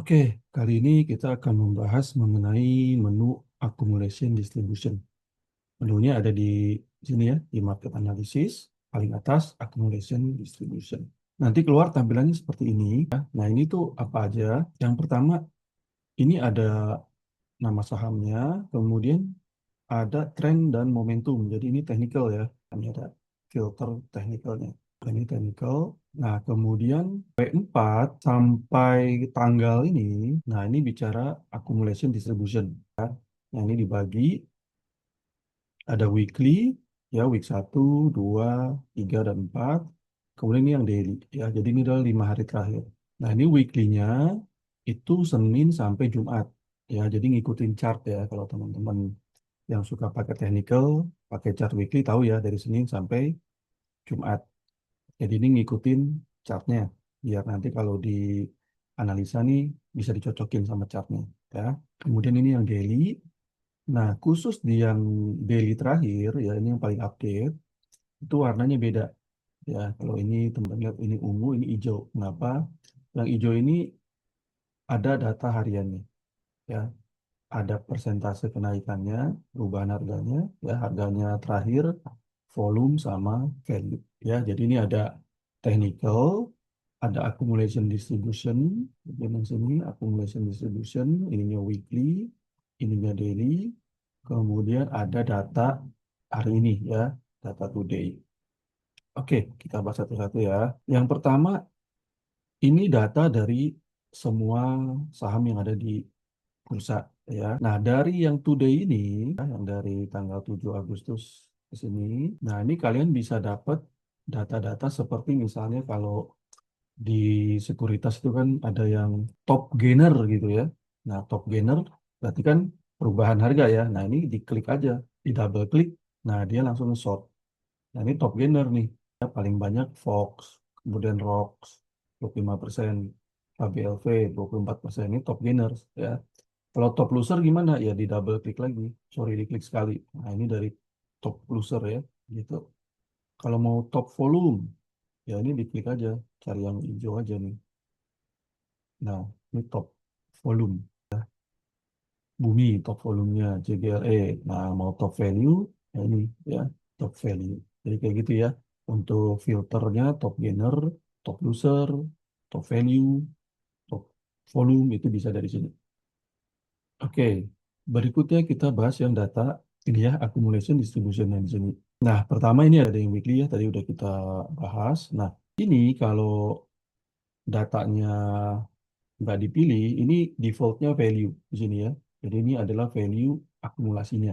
Oke, kali ini kita akan membahas mengenai menu accumulation distribution. Menunya ada di sini ya, di market analysis, paling atas accumulation distribution. Nanti keluar tampilannya seperti ini. Nah, ini tuh apa aja? Yang pertama, ini ada nama sahamnya, kemudian ada tren dan momentum. Jadi ini technical ya. Ini ada filter technicalnya. Ini technical. Nah, kemudian P4 sampai tanggal ini, nah ini bicara accumulation distribution. Nah, ini dibagi, ada weekly, ya week 1, 2, 3, dan 4. Kemudian ini yang daily, ya. Jadi ini adalah 5 hari terakhir. Nah, ini weekly-nya itu Senin sampai Jumat. Ya, jadi ngikutin chart ya kalau teman-teman yang suka pakai technical, pakai chart weekly tahu ya dari Senin sampai Jumat. Jadi ini ngikutin chartnya, biar nanti kalau di analisa nih bisa dicocokin sama chartnya. Ya. Kemudian ini yang daily. Nah, khusus di yang daily terakhir, ya ini yang paling update, itu warnanya beda. Ya, kalau ini teman-teman lihat ini ungu, ini hijau. Kenapa? Yang hijau ini ada data hariannya. Ya, ada persentase kenaikannya, perubahan harganya, ya harganya terakhir, volume sama value. Ya, jadi ini ada technical, ada accumulation distribution, yang sini accumulation distribution, ininya weekly, ininya daily, kemudian ada data hari ini ya, data today. Oke, kita bahas satu-satu ya. Yang pertama, ini data dari semua saham yang ada di bursa ya. Nah, dari yang today ini, ya, yang dari tanggal 7 Agustus ke sini, nah ini kalian bisa dapat data-data seperti misalnya kalau di sekuritas itu kan ada yang top gainer gitu ya. Nah, top gainer berarti kan perubahan harga ya. Nah, ini diklik aja, di double klik, nah dia langsung short. Nah, ini top gainer nih. Ya, paling banyak Fox, kemudian ROX 25%, KBLV 24%, ini top gainers ya. Kalau top loser gimana? Ya di double klik lagi. Sorry, diklik sekali. Nah, ini dari top loser ya, gitu. Kalau mau top volume, ya ini diklik aja, cari yang hijau aja nih. Nah, ini top volume. Bumi, top volumenya, JGLE. Nah, mau top value, ya ini ya, top value. Jadi kayak gitu ya. Untuk filternya, top gainer, top loser, top value, top volume, itu bisa dari sini. Oke, berikutnya kita bahas yang data ini ya, accumulation distribution yang di sini. Nah, pertama ini ada yang weekly ya, tadi udah kita bahas. Nah, ini kalau datanya nggak dipilih, ini defaultnya value di sini ya. Jadi ini adalah value akumulasinya.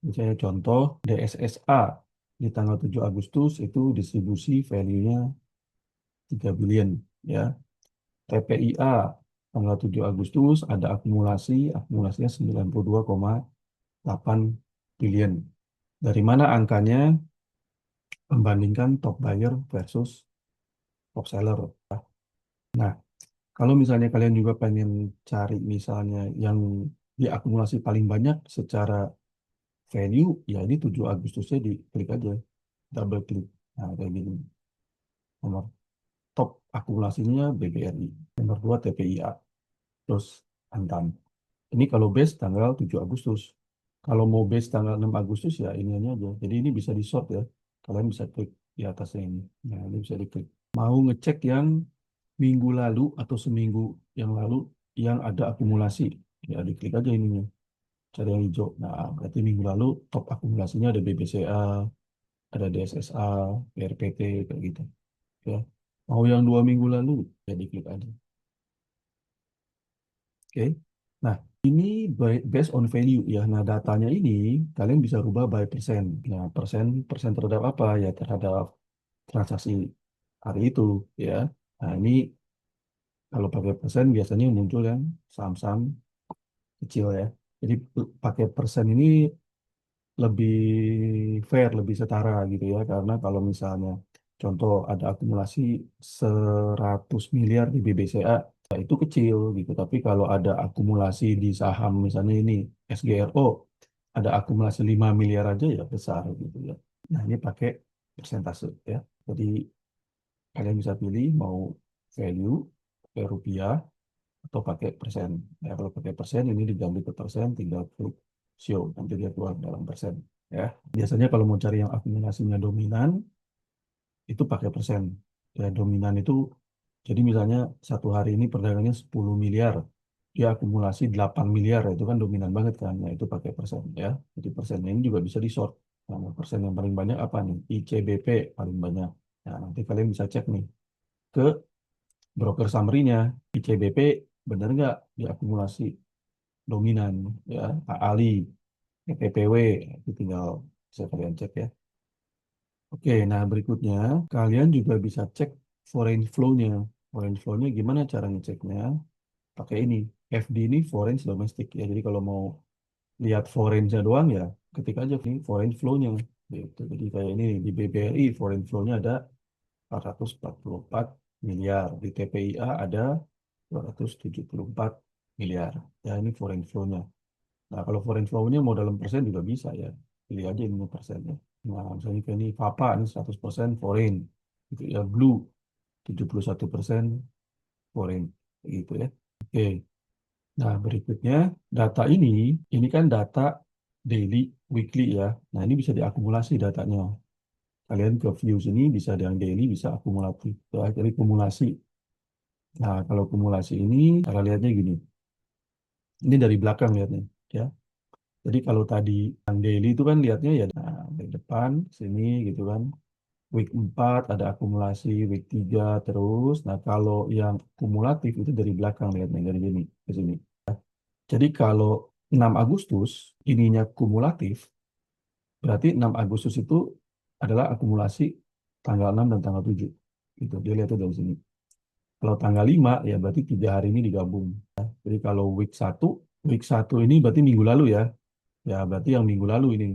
Misalnya contoh DSSA di tanggal 7 Agustus itu distribusi value-nya 3 billion ya. TPIA tanggal 7 Agustus ada akumulasinya 92,8 billion. Dari mana angkanya? Membandingkan top buyer versus top seller. Nah, kalau misalnya kalian juga pengen cari misalnya yang diakumulasi paling banyak secara value, ya ini 7 Agustusnya diklik aja, double klik. Nah, kayak gini. Nomor top akumulasinya BBRI, nomor 2 TPIA, terus Antam. Ini kalau base tanggal 7 Agustus. Kalau mau base tanggal 6 Agustus ya ini aja. Jadi ini bisa di sort ya. Kalian bisa klik di atasnya ini. Nah, ini bisa diklik. Mau ngecek yang minggu lalu atau seminggu yang lalu yang ada akumulasi. Ya diklik aja ininya. Cari yang hijau. Nah, berarti minggu lalu top akumulasinya ada BBCA, ada DSSA, PRPT, kayak gitu. Ya. Mau yang 2 minggu lalu, ya diklik aja. Oke. Nah, ini based on value ya. Nah, datanya ini kalian bisa rubah by persen. Nah, persen persen terhadap apa ya? Terhadap transaksi hari itu ya. Nah, ini kalau pakai persen biasanya muncul yang saham-saham kecil ya. Jadi pakai persen ini lebih fair, lebih setara gitu ya. Karena kalau misalnya contoh ada akumulasi 100 miliar di BBCA, ya itu kecil gitu. Tapi kalau ada akumulasi di saham misalnya ini SGRO, ada akumulasi 5 miliar aja ya besar gitu ya. Nah, ini pakai persentase ya. Jadi kalian bisa pilih mau value, pakai rupiah, atau pakai persen. Ya, kalau pakai persen ini diganti ke persen, tinggal klik show, nanti dia keluar dalam persen. Ya, biasanya kalau mau cari yang akumulasinya dominan, itu pakai persen. Ya, dominan itu, jadi misalnya satu hari ini perdagangannya 10 miliar, dia akumulasi 8 miliar, itu kan dominan banget kan, nah itu pakai persen ya. Jadi persennya ini juga bisa di short. Nah, persen yang paling banyak apa nih? ICBP paling banyak. Nah, nanti kalian bisa cek nih ke broker summary-nya, ICBP benar nggak diakumulasi dominan ya, Ali, PPW, itu tinggal bisa kalian cek ya. Oke, nah berikutnya kalian juga bisa cek foreign flow-nya. Foreign flow-nya gimana cara ngeceknya? Pakai ini, FD ini foreign domestic ya. Jadi kalau mau lihat foreign-nya doang ya, ketik aja nih foreign flow-nya. Gitu. Jadi kayak ini nih, di BBRI foreign flow-nya ada 444 miliar, di TPIA ada 274 miliar. Ya ini foreign flow-nya. Nah kalau foreign flow-nya mau dalam persen juga bisa ya. Pilih aja ini persennya. Nah, misalnya kayak ini FAPA ini 100% foreign. Gitu ya, Blue 71% foreign. Gitu ya. Oke. Nah, berikutnya data ini kan data daily, weekly ya. Nah, ini bisa diakumulasi datanya. Kalian ke views ini bisa yang daily, bisa akumulatif. Ya, jadi kumulasi. Nah, kalau kumulasi ini, cara lihatnya gini. Ini dari belakang lihatnya. Ya. Jadi kalau tadi yang daily itu kan lihatnya ya nah, dari depan, sini gitu kan. Week 4 ada akumulasi, week 3 terus. Nah, kalau yang kumulatif itu dari belakang lihatnya, dari sini ke sini. Jadi kalau 6 Agustus ininya kumulatif, berarti 6 Agustus itu adalah akumulasi tanggal 6 dan tanggal 7. Gitu, dia lihatnya dari sini. Kalau tanggal 5 ya berarti 3 hari ini digabung. Jadi kalau week satu ini berarti minggu lalu ya. Ya berarti yang minggu lalu ini.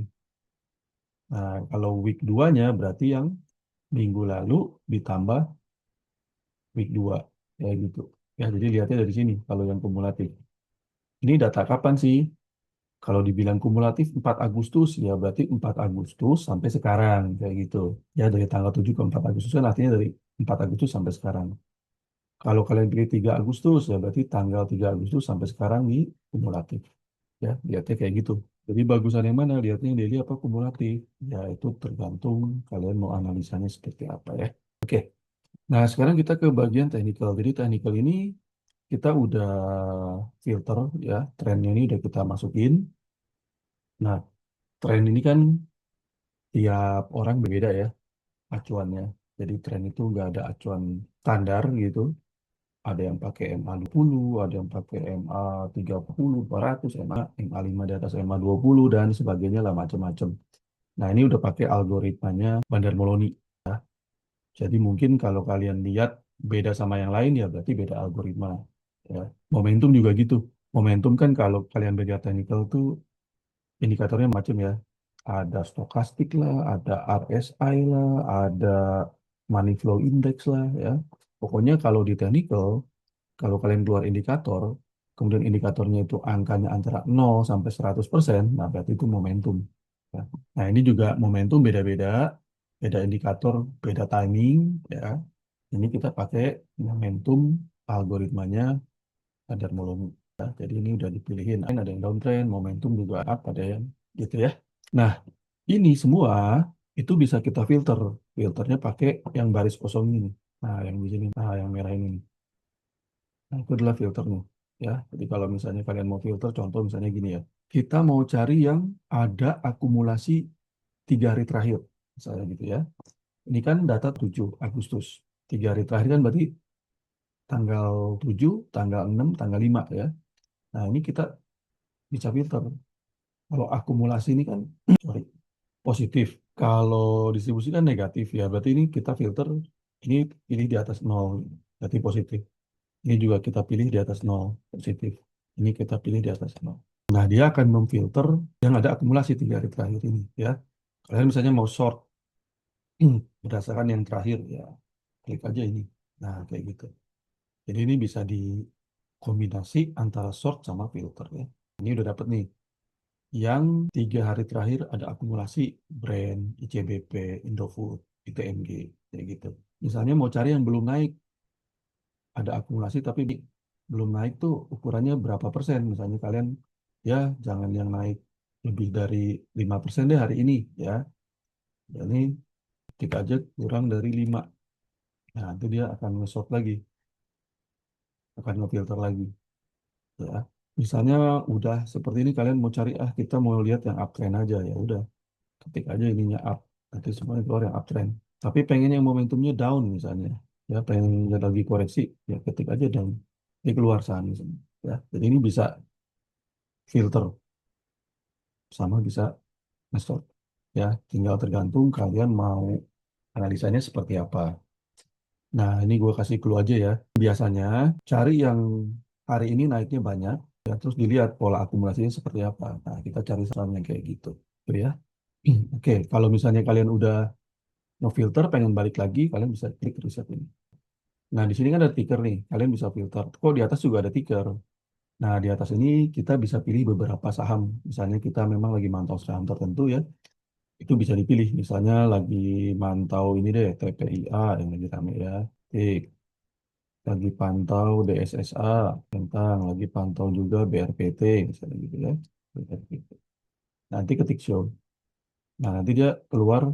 Nah, kalau week 2-nya berarti yang minggu lalu ditambah week 2. Ya gitu. Ya jadi lihatnya dari sini kalau yang kumulatif. Ini data kapan sih? Kalau dibilang kumulatif 4 Agustus, ya berarti 4 Agustus sampai sekarang, kayak gitu. Ya dari tanggal 7 ke 4 Agustus kan artinya dari 4 Agustus sampai sekarang. Kalau kalian pilih 3 Agustus, ya berarti tanggal 3 Agustus sampai sekarang di kumulatif. Ya, lihatnya kayak gitu. Jadi bagusan yang mana? Lihatnya yang daily apa kumulatif? Ya, itu tergantung kalian mau analisanya seperti apa ya. Oke, nah sekarang kita ke bagian technical. Jadi technical ini kita udah filter ya, trennya ini udah kita masukin. Nah, tren ini kan tiap orang berbeda ya acuannya. Jadi tren itu nggak ada acuan standar gitu. Ada yang pakai MA 20, ada yang pakai MA 30, 200, MA 5 di atas MA 20 dan sebagainya lah macam-macam. Nah, ini udah pakai algoritmanya Bandar-Molony. Jadi mungkin kalau kalian lihat beda sama yang lain ya berarti beda algoritma. Ya. Momentum juga gitu. Momentum kan kalau kalian belajar technical tuh indikatornya macam ya. Ada stokastik lah, ada RSI lah, ada money flow index lah ya. Pokoknya kalau di technical, kalau kalian keluar indikator, kemudian indikatornya itu angkanya antara 0 sampai 100%, nah berarti itu momentum. Ya. Nah ini juga momentum beda-beda, beda indikator, beda timing ya. Ini kita pakai momentum algoritmanya Standar Moloney. Ya. Jadi ini udah dipilihin. Ada yang downtrend, momentum juga up, ada yang gitu ya. Nah, ini semua itu bisa kita filter. Filternya pakai yang baris kosong ini. Nah, yang di sini, nah yang merah ini. Nah, itu adalah filternya. Ya, jadi kalau misalnya kalian mau filter, contoh misalnya gini ya. Kita mau cari yang ada akumulasi 3 hari terakhir. Misalnya gitu ya. Ini kan data 7 Agustus. 3 hari terakhir kan berarti tanggal 7, tanggal 6, tanggal 5 ya. Nah, ini kita bisa filter. Kalau akumulasi ini kan sorry, positif. Kalau distribusi kan negatif ya. Berarti ini kita filter, ini pilih di atas 0, berarti positif. Ini juga kita pilih di atas 0, positif. Ini kita pilih di atas 0. Nah, dia akan memfilter yang ada akumulasi 3 hari terakhir ini ya. Kalian misalnya mau short berdasarkan yang terakhir ya, klik aja ini. Nah, kayak gitu. Jadi ini bisa dikombinasi antara short sama filter ya. Ini udah dapet nih. Yang 3 hari terakhir ada akumulasi brand, ICBP, Indofood, ITMG, kayak gitu. Misalnya mau cari yang belum naik, ada akumulasi tapi belum naik tuh ukurannya berapa persen. Misalnya kalian ya jangan yang naik lebih dari 5% deh hari ini ya. Jadi ketik aja kurang dari 5. Nah, itu dia akan nge-sort lagi, akan ngefilter lagi ya. Misalnya udah seperti ini kalian mau cari kita mau lihat yang uptrend aja ya udah ketik aja ininya up. Nanti semuanya keluar yang uptrend. Tapi pengen yang momentumnya down misalnya ya pengen yang lagi koreksi ya ketik aja down. Ini keluar saham misalnya ya. Jadi ini bisa filter sama bisa nge-sort ya. Tinggal tergantung kalian mau analisanya seperti apa. Nah, ini gue kasih clue aja ya. Biasanya cari yang hari ini naiknya banyak, ya, terus dilihat pola akumulasinya seperti apa. Nah, kita cari saham yang kayak gitu. Gitu ya. Oke, kalau misalnya kalian udah ngefilter, pengen balik lagi, kalian bisa klik reset ini. Nah, di sini kan ada ticker nih. Kalian bisa filter. Kok di atas juga ada ticker? Nah, di atas ini kita bisa pilih beberapa saham. Misalnya kita memang lagi mantau saham tertentu ya. Itu bisa dipilih. Misalnya lagi mantau ini deh, TPIA yang lagi rame ya. Klik. Lagi pantau DSSA, tentang lagi pantau juga BRPT, misalnya gitu ya. BRPT. Nanti ketik show. Nah, nanti dia keluar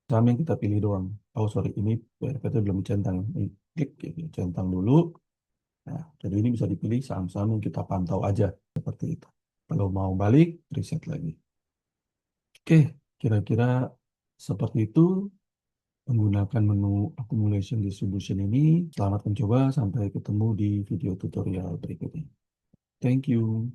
saham yang kita pilih doang. Oh, sorry, ini BRPT belum centang. Ini klik, gitu. Centang dulu. Nah, jadi ini bisa dipilih saham-saham yang kita pantau aja, seperti itu. Kalau mau balik, reset lagi. Oke, kira-kira seperti itu menggunakan menu accumulation distribution ini. Selamat mencoba, sampai ketemu di video tutorial berikutnya. Thank you.